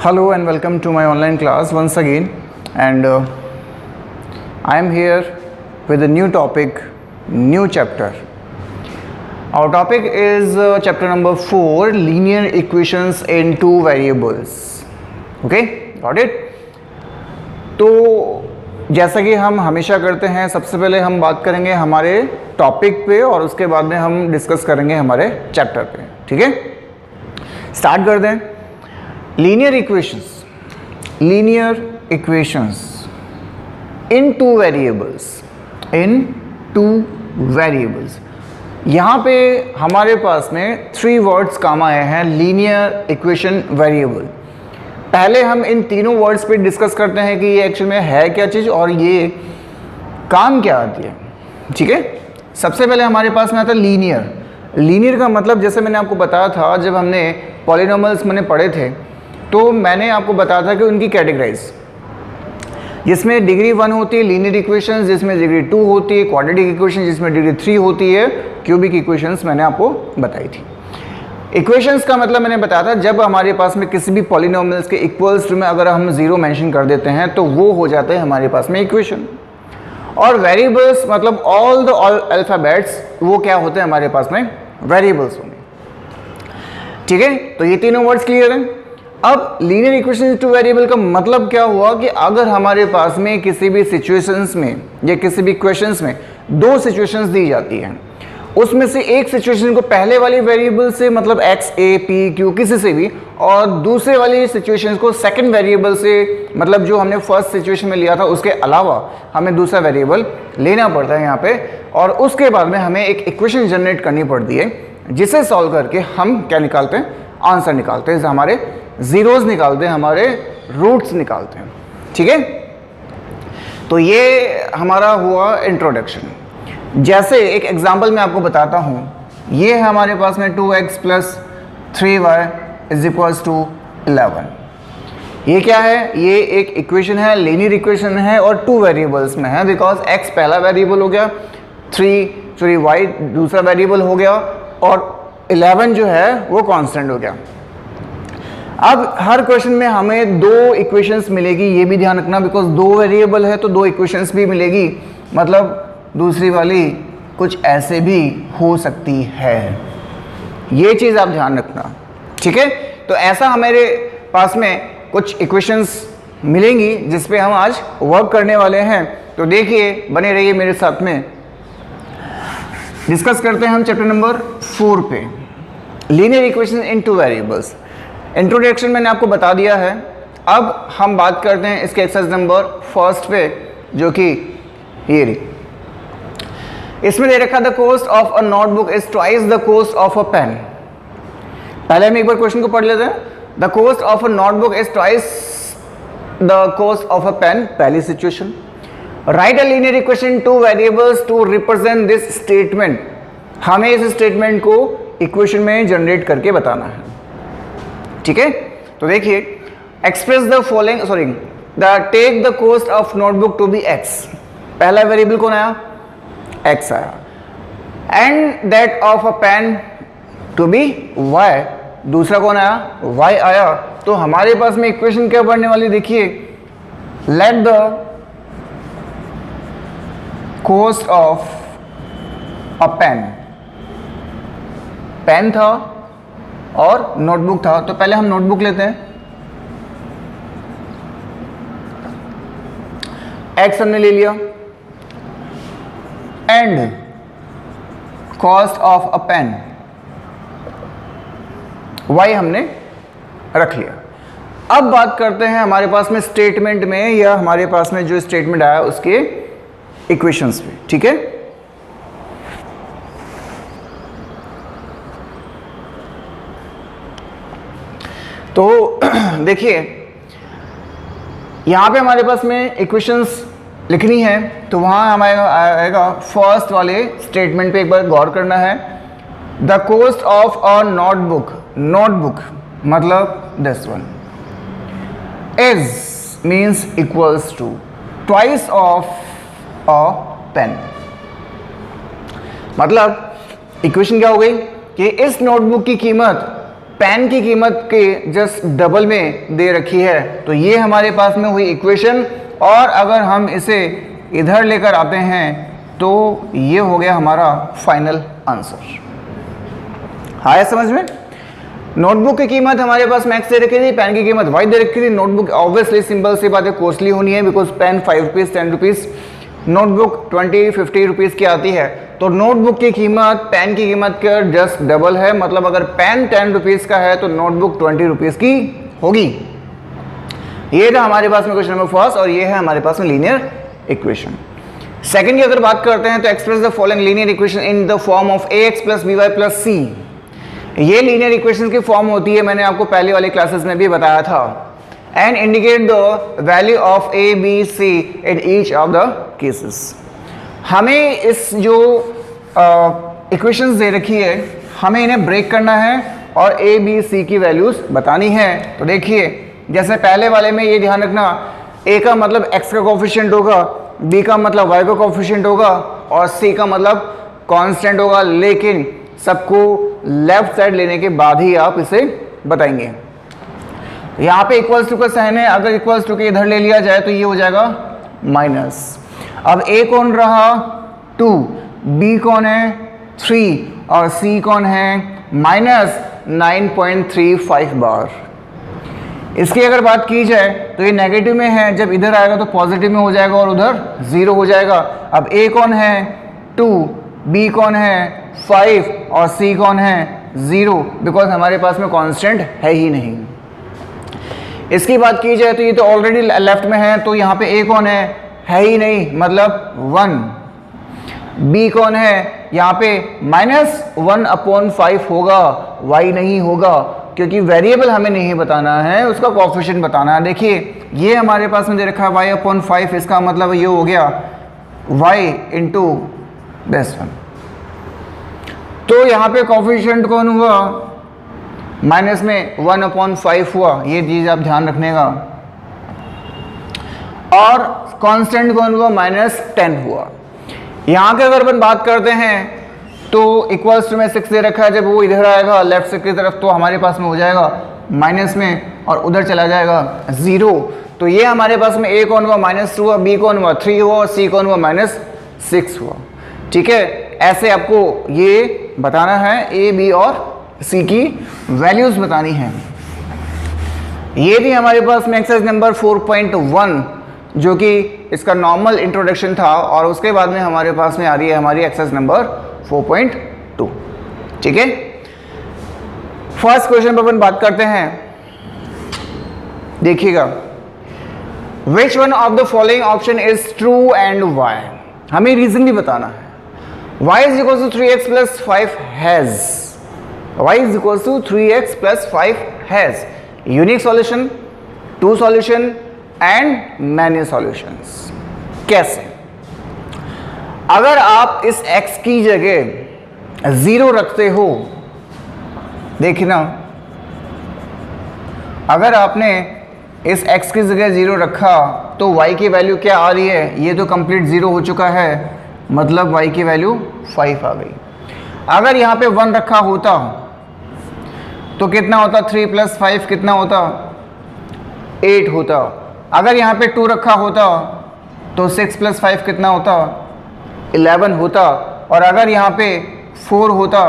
Hello and welcome to my online class once again, and I am here with a new topic, new chapter. Our topic is chapter number 4, linear equations in two variables. Okay, got it? तो जैसा कि हम हमेशा करते हैं, सबसे पहले हम बात करेंगे हमारे टॉपिक पे और उसके बाद में हम डिस्कस करेंगे हमारे चैप्टर पे. ठीक है, स्टार्ट कर दें. लीनियर इक्वेशंस इन टू वेरिएबल्स. यहाँ पे हमारे पास में 3 वर्ड्स काम आए हैं, लीनियर इक्वेशन वेरिएबल. पहले हम इन तीनों वर्ड्स पे डिस्कस करते हैं कि ये एक्चुअल में है क्या चीज़ और ये काम क्या आती है. ठीक है, सबसे पहले हमारे पास में आता है लीनियर का मतलब, जैसे मैंने आपको बताया था जब हमने पॉलिनोमियल्स मैंने पढ़े थे, तो मैंने आपको बताया था कि उनकी कैटेगराइज, जिसमें डिग्री 1 होती है लीनियर इक्वेशंस, जिसमें डिग्री 2 होती है क्वाड्रेटिक इक्वेशन, जिसमें डिग्री 3 होती है क्यूबिक इक्वेशंस, मैंने आपको बताई थी. इक्वेशंस का मतलब मैंने बताया था जब हमारे पास में किसी भी पॉलिनोमियल्स के इक्वल्स टू में अगर हम 0 मेंशन कर देते हैं तो वो हो जाते हैं हमारे पास में इक्वेशन. और वेरिएबल्स मतलब ऑल द अल्फ़ाबेट्स, वो क्या होते हैं हमारे पास में वेरिएबल्स होंगे. ठीक है, तो ये तीनों वर्ड्स क्लियर हैं. अब लीनियर इक्वेशन टू वेरिएबल का मतलब क्या हुआ कि अगर हमारे पास में किसी भी सिचुएशंस में या किसी भी क्वेश्चंस में 2 सिचुएशंस दी जाती हैं, उसमें से एक सिचुएशन को पहले वाली वेरिएबल से मतलब x, a, p, q किसी से भी, और दूसरे वाली सिचुएशन को सेकंड वेरिएबल से मतलब जो हमने फर्स्ट सिचुएशन में लिया था उसके अलावा हमें दूसरा वेरिएबल लेना पड़ता है यहाँ पे, और उसके बाद में हमें एक इक्वेशन जनरेट करनी पड़ती है जिसे सॉल्व करके हम क्या निकालते हैं, आंसर निकालते हैं, हमारे जीरोस निकालते हैं, हमारे रूट्स निकालते हैं. ठीक है, तो ये हमारा हुआ इंट्रोडक्शन. जैसे एक एग्जांपल मैं आपको बताता हूँ, ये है हमारे पास में 2x + 3y = 11. ये क्या है, ये एक इक्वेशन है, लीनियर इक्वेशन है और 2 वेरिएबल्स में है, बिकॉज x पहला वेरिएबल हो गया, 3y दूसरा वेरिएबल हो गया और 11 जो है वो कांस्टेंट हो गया. अब हर क्वेश्चन में हमें 2 इक्वेशंस मिलेगी, ये भी ध्यान रखना, बिकॉज 2 वेरिएबल है तो 2 इक्वेशंस भी मिलेगी, मतलब दूसरी वाली कुछ ऐसे भी हो सकती है, ये चीज़ आप ध्यान रखना. ठीक है, तो ऐसा हमारे पास में कुछ इक्वेशंस मिलेंगी जिस पे हम आज वर्क करने वाले हैं. तो देखिए, बने रहिए मेरे साथ में. डिस्कस करते हैं हम चैप्टर नंबर 4 पे, linear equation in two variables. Introduction मैंने आपको बता दिया है. अब हम बात करते हैं इसके एक्सरसाइज नंबर 1 पे, जो कि ये रही. इसमें दे रखा the cost of a notebook is twice the cost of a pen. पहले हम एक बार क्वेश्चन को पढ़ लेते हैं. The cost of a notebook is twice the cost of a pen, पहली situation. Write a linear equation two variables to represent this statement. हमें इस स्टेटमेंट को इक्वेशन में जनरेट करके बताना है. ठीक है, तो देखिए, express the following, take the cost of notebook to be x. पहला वेरिएबल कौन आया, x आया. And that of a pen to be y, दूसरा कौन आया, y आया. तो हमारे पास में इक्वेशन क्या बनने वाली, देखिए, let the cost of a pen, pen था और नोटबुक था, तो पहले हम नोटबुक लेते हैं. x हमने ले लिया, and cost of a pen y हमने रख लिया. अब बात करते हैं हमारे पास में स्टेटमेंट में, या हमारे पास में जो स्टेटमेंट आया उसके इक्वेशंस पे. ठीक है, तो देखिए, यहाँ पे हमारे पास में इक्वेशंस लिखनी है, तो वहाँ हमारे आएगा फर्स्ट वाले स्टेटमेंट पे एक बार गौर करना है. The cost of a notebook मतलब this one, is means equals to twice of a pen. मतलब इक्वेशन क्या हो गई कि इस नोटबुक की कीमत पेन की कीमत के जस्ट डबल में दे रखी है। तो ये हमारे पास में हुई इक्वेशन, और अगर हम इसे इधर लेकर आते हैं तो ये हो गया हमारा फाइनल आंसर। आया समझ में? नोटबुक की कीमत हमारे पास मैक्स दे रखी थी, पेन की कीमत वाई दे रखी थी। नोटबुक ऑब्वियसली सिंपल सी बात है कॉस्टली होनी है, because pen 5 rupees 10 rupees, notebook 20-50 rupees की आती है। तो नोटबुक की कीमत पेन की कीमत का जस्ट डबल है, मतलब अगर पेन 10 रुपीज़ का है तो नोटबुक 20 रुपीज़ की होगी। ये था हमारे पास में क्वेश्चन नंबर फर्स्ट, और ये है हमारे पास में लीनियर इक्वेशन। सेकंड की अगर बात करते हैं तो express the following linear equation in the form of ax plus by plus c। ये लीनियर इक्वेशन की फॉर्म होती है, मैंने आपको पहले वाले क्लासेस में भी बताया था। And indicate the value of a b c in each of the cases. हमें इस जो इक्वेशंस दे रखी है, हमें इन्हें ब्रेक करना है और a b c की वैल्यूज बतानी है। तो देखिए, जैसे पहले वाले में ये ध्यान रखना, a का मतलब x का कोफिशिएंट होगा, b का मतलब y का कोफिशिएंट होगा, और c का मतलब कांस्टेंट होगा, लेकिन सबको लेफ्ट साइड लेने के बाद ही आप इसे बताएंगे। यहाँ पे इक्वल्स टू का साइन है, अगर इक्वल्स टू के इधर ले लिया जाए तो ये हो जाएगा माइनस। अब a कौन रहा 2, b कौन है 3, और c कौन है माइनस 9.35 बार। इसकी अगर बात की जाए तो ये नेगेटिव में है, जब इधर आएगा तो पॉजिटिव में हो जाएगा और उधर 0 हो जाएगा। अब a कौन है 2, b कौन है 5, और c कौन है 0, बिकॉज हमारे पास में कांस्टेंट है ही नहीं। इसकी बात की जाए तो ये तो ऑलरेडी लेफ्ट में है, तो यहाँ पे a कौन है ही नहीं, मतलब 1। b कौन है यहाँ पे -1/5 होगा, y नहीं होगा, क्योंकि वेरिएबल हमें नहीं बताना है, उसका कोफिशिएंट बताना है। देखिए ये हमारे पास में दे रखा है y/5, इसका मतलब ये हो गया y इंटू दिस वन। तो यहाँ पे कोफिशिएंट कौन हुआ, माइनस में 1/5 हुआ, ये चीज आप ध्यान रखने का। और कांस्टेंट कौन हुआ, -10 हुआ। यहाँ के अगर अपन बात करते हैं तो इक्वल्स टू में 6 दे रखा है, जब वो इधर आएगा लेफ्ट साइड की तरफ तो हमारे पास में हो जाएगा माइनस में, और उधर चला जाएगा 0। तो ये हमारे पास में a कौन हुआ -2 हुआ, b कौन हुआ 3 हुआ, और c कौन हुआ -6 हुआ। ठीक है, ऐसे आपको ये बताना है, a b और c की वैल्यूज बतानी है। ये थी हमारे पास में एक्सरसाइज नंबर 4.1, जो कि इसका नॉर्मल इंट्रोडक्शन था, और उसके बाद में हमारे पास में आ रही है हमारी एक्सरसाइज नंबर 4.2। ठीक है, फर्स्ट क्वेश्चन पर अपन बात करते हैं। देखिएगा, which one of the following option is true and why. हमें रीजन भी बताना है। y is equals to 3x plus 5 has, y is equals to 3x plus 5 has unique solution, two solution and many solutions। कैसे? अगर आप इस x की जगह 0 रखते हो, देखना, अगर आपने इस x की जगह 0 रखा तो y की वैल्यू क्या आ रही है, ये तो कंप्लीट 0 हो चुका है, मतलब y की वैल्यू 5 आ गई। अगर यहाँ पे 1 रखा होता तो कितना होता, 3 + 5 कितना होता, 8 होता। अगर यहाँ पे 2 रखा होता तो 6 + 5 कितना होता, 11 होता। और अगर यहाँ पे 4 होता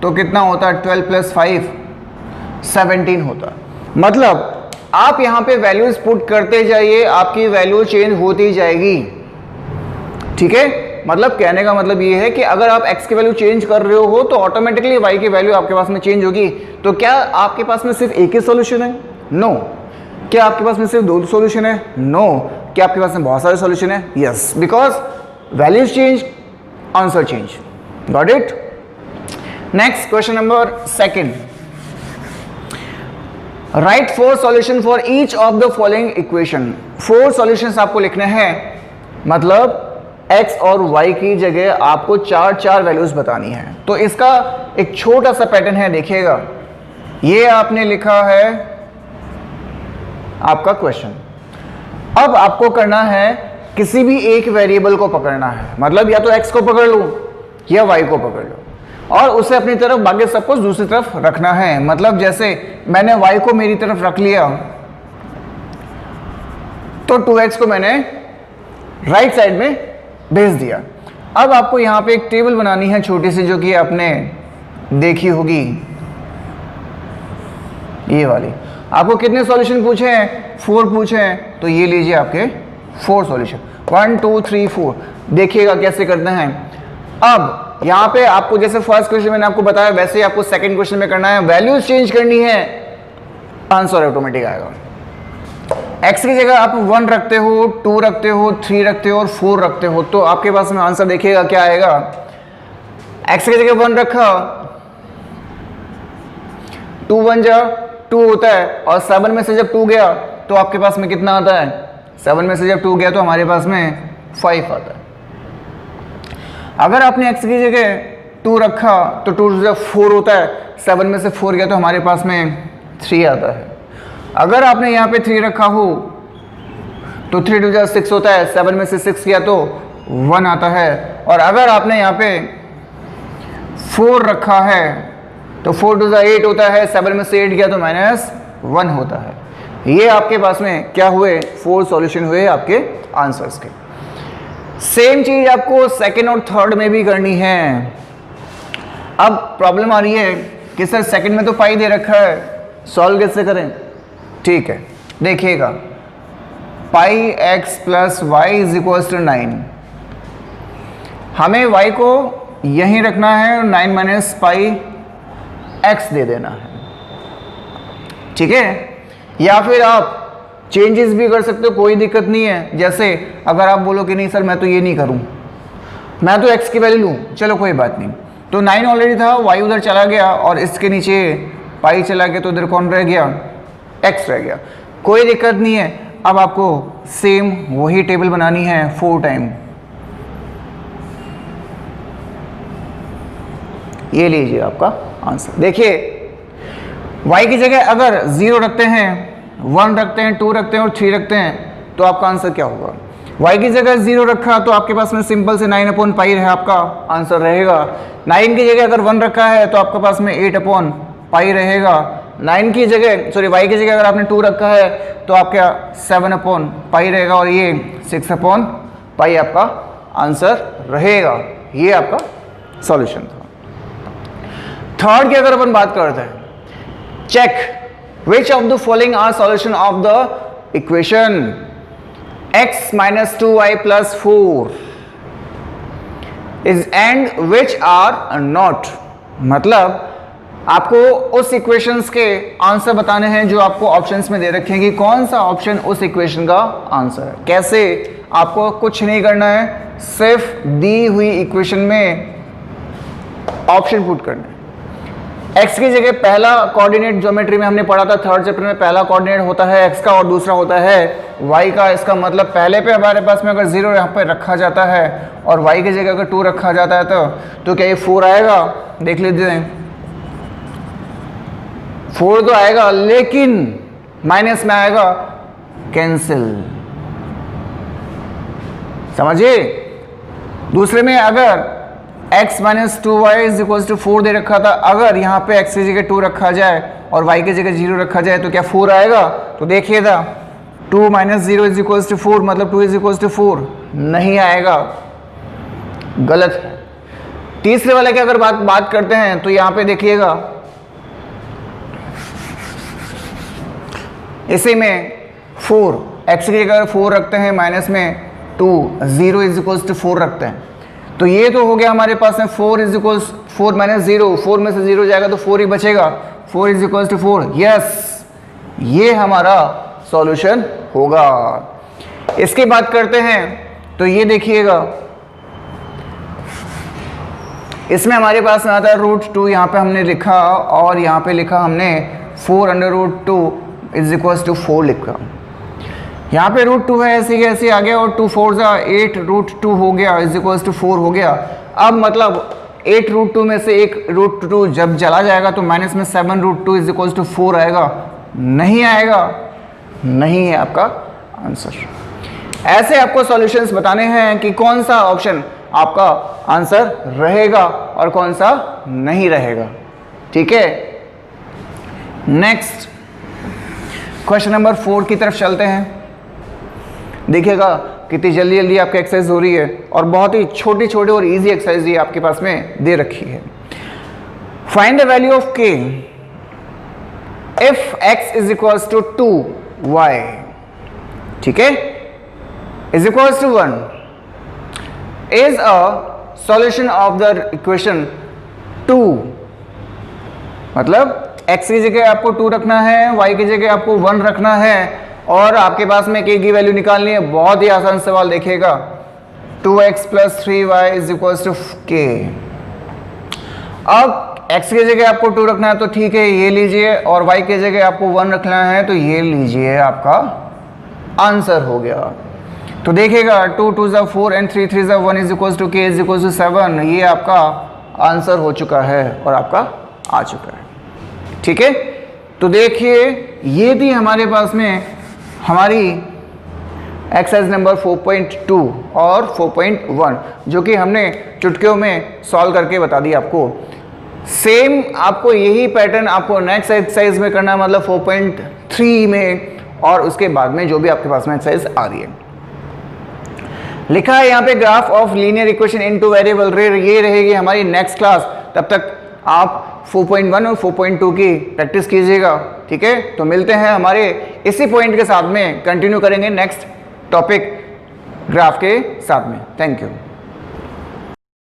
तो कितना होता, 12 + 5 17 होता। मतलब आप यहाँ पे वैल्यूज पुट करते जाइए, आपकी वैल्यू चेंज होती जाएगी। ठीक है, मतलब कहने का मतलब ये है कि अगर आप x की वैल्यू चेंज कर रहे हो तो ऑटोमेटिकली y की वैल्यू आपके पास में चेंज होगी। तो क्या आपके पास में सिर्फ एक ही सॉल्यूशन है? नो। क्या आपके पास में सिर्फ 2 सॉल्यूशन है? नो। क्या आपके पास में बहुत सारे सॉल्यूशन है? Yes, because values change, answer change. Got it? Next question number 2, right 4 solution for each of the following equation. 4 solutions आपको लिखने हैं, मतलब x और y की जगह आपको 4 वैल्यूज बतानी है। तो इसका एक छोटा सा पैटर्न है, देखिएगा। ये आपने लिखा है आपका क्वेश्चन। अब आपको करना है किसी भी एक वेरिएबल को पकड़ना है, मतलब या तो x को पकड़ लो या y को पकड़ लो। और उसे अपनी तरफ बाकी सब कुछ दूसरी तरफ रखना है। मतलब जैसे मैंने y को मेरी तरफ रख लिया तो 2x को मैंने राइट साइड में भेज दिया। अब आपको यहां पे एक टेबल बनानी है छोटी सी, जो कि आपने देखी होगी, ये वाली। आपको कितने सॉल्यूशन पूछे हैं? 4 पूछे हैं, तो ये लीजिए आपके 4 सॉल्यूशन, 1 2 3 4। देखिएगा कैसे करते हैं। अब यहाँ पे आपको जैसे फर्स्ट क्वेश्चन मैंने आपको बताया वैसे ही आपको सेकंड क्वेश्चन में करना है, वैल्यूज चेंज करनी है, आंसर ऑटोमेटिक आएगा। x की जगह आप 1 रखते हो, 2 रखते हो, 3 रखते हो और 4 रखते हो, तो आपके पास में आंसर देखिएगा क्या आएगा। x की जगह 1 रखा, 2 1 जा 2 होता है, और 7 में से जब 2 गया तो आपके पास में कितना आता है? 7 में से जब 2 गया तो हमारे पास में 5 आता है। अगर आपने x की जगह 2 रखा तो 2 से 4 होता है, 7 में से 4 गया तो हमारे पास में 3 आता है। अगर आपने यहाँ पे 3 रखा हो तो 3 2 6 होता है, 7 में से 6 गया तो 1 आता है। और अगर आपने यहाँ पे 4 रखा है तो 4 2 8 होता है, 7 में से 8 गया तो -1 होता है। ये आपके पास में क्या हुए? 4 सॉल्यूशन हुए आपके आंसर्स के। सेम चीज आपको सेकंड और थर्ड में भी करनी है। अब प्रॉब्लम आ रही है कि सर सेकंड में तो पाई दे रखा है, सॉल्व कैसे करें? ठीक है, देखिएगा, pi x plus y is equal to 9। हमें y को यहीं रखना है और 9 माइनस पाई x दे देना है, ठीक है। या फिर आप चेंजेस भी कर सकते हो, कोई दिक्कत नहीं है। जैसे अगर आप बोलो कि नहीं सर मैं तो ये नहीं करूं, मैं तो x की वैल्यू लूं, चलो कोई बात नहीं। तो 9 ऑलरेडी था, y उधर चला गया और इसके नीचे पाई चला गया, तो इधर कौन रह गया? x रह गया, कोई दिक्कत नहीं है। अब आपको सेम वही टेबल बनानी है 4 टाइम। ये लीजिए आपका आंसर। देखिए y की जगह अगर 0 रखते हैं, 1 रखते हैं, 2 रखते हैं और 3 रखते हैं तो आपका आंसर क्या होगा? y की जगह 0 रखा तो आपके पास में सिंपल से 9/पाई है, आपका आंसर रहेगा। 9 की जगह अगर 1 रखा है तो आपके पास में 8/पाई रहेगा। 9 की जगह सॉरी y की जगह अगर आपने 2 रखा है तो आपका 7/पाई रहेगा, और ये 6/पाई आपका आंसर रहेगा। ये आपका सॉल्यूशन था। थर्ड की अगर अपन बात करते हैं, check which of the following are solution of the equation x minus 2y plus 4 is and which are not। मतलब आपको उस इक्वेशंस के आंसर बताने हैं जो आपको ऑप्शंस में दे रखे हैं कि कौन सा ऑप्शन उस इक्वेशन का आंसर है। कैसे? आपको कुछ नहीं करना है, सिर्फ दी हुई इक्वेशन में ऑप्शन पुट करना है। x की जगह पहला कोऑर्डिनेट ज्योमेट्री में हमने पढ़ा था थर्ड चैप्टर में, पहला कोऑर्डिनेट होता है x का और दूसरा होता है y का। इसका मतलब पहले पे हमारे पास में अगर 0 यहाँ पे रखा जाता है और y की जगह अगर 2 रखा जाता है तो क्या ये 4 आएगा? देख लीजिए, 4 तो आएगा, लेकिन माइनस में आएगा कैंसिल, समझिए। दूसरे में अगर x minus 2y is equal to 4 दे रखा था, अगर यहाँ पे x की जगह 2 रखा जाए और y की जगह 0 रखा जाए तो क्या 4 आएगा? तो देखिएगा 2 माइनस 0 इज इक्वल टू 4, मतलब 2 इज इक्वल टू 4 नहीं आएगा, गलत है। तीसरे वाले की अगर बात करते हैं तो यहाँ पे देखिएगा, इसी में 4 x की जगह 4 रखते हैं, माइनस में 2 0 इज इक्वल टू 4 रखते हैं, तो ये तो हो गया हमारे पास में 4 इज इक्वल 4 माइनस 0, 4 में से 0 जाएगा तो 4 ही बचेगा, 4 इज इक्वल टू 4। यस, ये हमारा सॉल्यूशन होगा। इसकी बात करते हैं तो ये देखिएगा, इसमें हमारे पास में आता है √2, यहाँ पे हमने लिखा और यहाँ पे लिखा हमने 4√2 इज इक्वल टू 4 लिखा। यहाँ पे √2 है, ऐसे ही ऐसे आ गया, और 2 4 8 √2 हो गया इज इक्वल टू 4 हो गया। अब मतलब 8 √2 में से एक √2 जब चला जाएगा तो माइनस में 7 √2 इज इक्वल टू 4 आएगा, नहीं आएगा, नहीं है आपका आंसर। ऐसे आपको सॉल्यूशंस बताने हैं कि कौन सा ऑप्शन आपका आंसर रहेगा और कौन सा नहीं रहेगा। ठीक है, नेक्स्ट क्वेश्चन नंबर 4 की तरफ चलते हैं। देखिएगा कितनी जल्दी जल्दी आपकी एक्सरसाइज हो रही है और बहुत ही छोटी छोटी और इजी एक्सरसाइज ये आपके पास में दे रखी है। Find the value of k if x is equals to 2y, ठीक है, is equals to 1 is a solution of the equation 2, मतलब x की जगह आपको 2 रखना है, y की जगह आपको 1 रखना है और आपके पास में k की वैल्यू निकालनी है। बहुत ही आसान सवाल देखिएगा, 2x plus 3y is equals to k। अब x की जगह आपको 2 रखना है तो ठीक है, ये लीजिए, और y की जगह आपको 1 रखना है तो ये लीजिए, आपका आंसर हो गया। तो देखिएगा 2 2 ज़ा 4 एंड 3 3 ज़ा 1 is equals to k is equals to 7, ये आपका आंसर हो चुका है और आपका आ चुका है। ठीक है, तो देखिए ये थी हमारे पास में हमारी एक्सरसाइज नंबर 4.2 और 4.1 जो कि हमने चुटकियों में सॉल्व करके बता दी आपको। सेम आपको यही पैटर्न आपको नेक्स्ट एक्सरसाइज में करना है, मतलब 4.3 में और उसके बाद में जो भी आपके पास में एक्सरसाइज आ रही है। लिखा है यहाँ पे graph of linear equation into variable, ये रहेगी हमारी नेक्स्ट क्लास। तब तक आप 4.1 और 4.2 की प्रैक्टिस कीजिएगा। ठीक है, तो मिलते हैं हमारे इसी पॉइंट के साथ में, कंटिन्यू करेंगे नेक्स्ट टॉपिक ग्राफ के साथ में। Thank you.